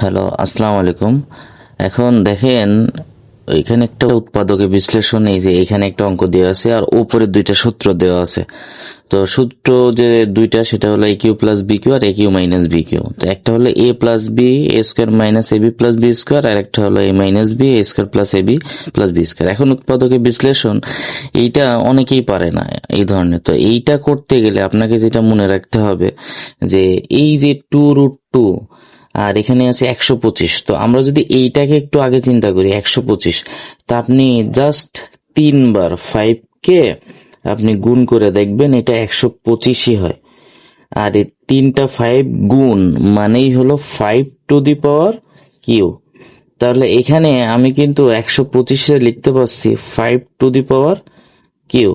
Hello, আসসালামু আলাইকুম। এখন দেখেন এখানে একটা উৎপাদকের বিশ্লেষণ, এই যে এখানে একটা অঙ্ক দেওয়া আছে আর উপরে দুইটা সূত্র দেওয়া আছে। তো সূত্র যে দুইটা, সেটা হলো এ Q plus B Q R এ কিউ মাইনাস বি কিউ। তো একটা হলো এ plus B A square minus A B plus B square, আর একটা হলো এ minus B A square plus A B plus B square. এখন উৎপাদকের বিশ্লেষণ এইটা অনেকেই পারে না এই ধরনের। তো এইটা করতে গেলে আপনাকে যেটা মনে রাখতে হবে যে এই যে 2√2 আর এখানে আছে 125। তো আমরা যদি এইটাকে একটু আগে চিন্তা করি 125, তা আপনি জাস্ট 3 বার 5 কে আপনি গুণ করে দেখবেন এটা 125ই হয়। আর এই 3টা 5 গুণ মানেই হলো 5 টু দি পাওয়ার কিউ। তাহলে এখানে আমি কিন্তু 125 লিখতে পারছি 5 টু দি পাওয়ার কিউ।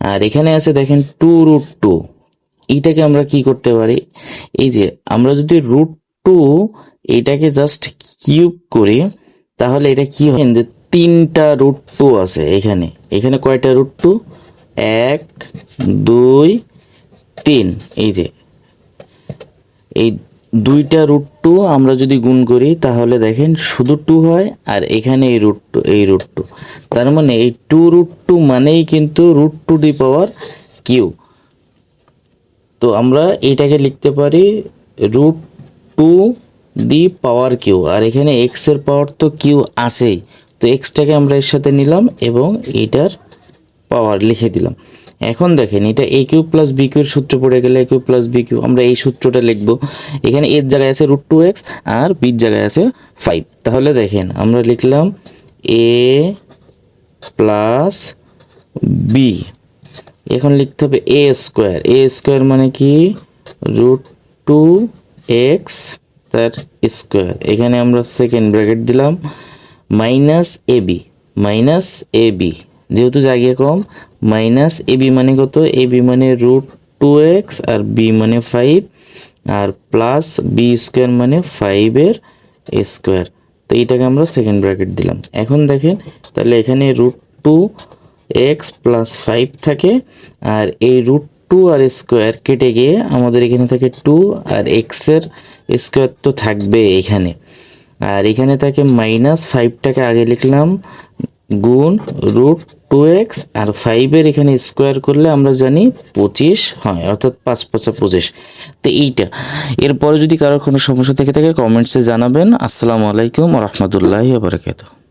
আর এখানে আছে দেখেন 2√2, এইটাকে আমরা কি করতে পারি, এই যে আমরা যদি √2 এটাকে জাস্ট কিউব করি, তাহলে এটা কি হয় যে 3টা √2 আছে এখানে। এখানে কয়টা √2? 1 2 3। এই যে এই 2টা √2 আমরা যদি গুণ করি তাহলে দেখেন শুধু 2 হয়, আর এখানে এই √2 তার মানে এই 2√2 মানেই কিন্তু √2 দি পাওয়ার কিউ। তো আমরা এইটাকে লিখতে পারি √2 দি পাওয়ার কিউ। আর এখানে এক্স এর পাওয়ার তো কিউ আছেই, তো এক্সটাকে আমরা এর সাথে নিলাম এবং এইটার পাওয়ার লিখে দিলাম। এখন দেখেন এটা এ কিউ প্লাস বি কিউ এর সূত্র পড়ে গেলে এ কিউ প্লাস বি কিউ, আমরা এই সূত্রটা লিখব। এখানে এর জায়গায় আছে √2x আর বির জায়গায় আছে 5। তাহলে দেখেন আমরা লিখলাম এ প্লাস বি, এখন লিখতে হবে এ স্কোয়ার। এ স্কোয়ার মানে কি? √2x তার স্কোয়ার। এখানে আমরা সেকেন্ড ব্র্যাকেট দিলাম মাইনাস এ বি, যেহেতু জায়গা কম, মাইনাস এ বি মানে কত? এ বি মানে √2x আর বি মানে 5, আর প্লাস বি স্কোয়ার মানে 5 এর স্কোয়ার। তো এইটাকে আমরা সেকেন্ড ব্র্যাকেট দিলাম। এখন দেখেন তাহলে এখানে √2x প্লাস 5 থাকে, আর এই √2 আর স্কোয়ার কেটে গিয়ে আমাদের এখানে থাকে 2, আর এক্সের স্কোয়ার তো থাকবে এখানে, আর এখানে থাকে মাইনাস 5টাকে আগে লিখলাম গুণ √2x আর 5-এর এখানে স্কোয়ার করলে আমরা জানি 25 হয়, অর্থাৎ 5 5 25। তো এইটা, এরপরে যদি কারোর কোনো সমস্যা থেকে থাকে কমেন্টসে জানাবেন। আসসালামু আলাইকুম ওয়া রাহমাতুল্লাহি ওয়া বারাকাতুহু।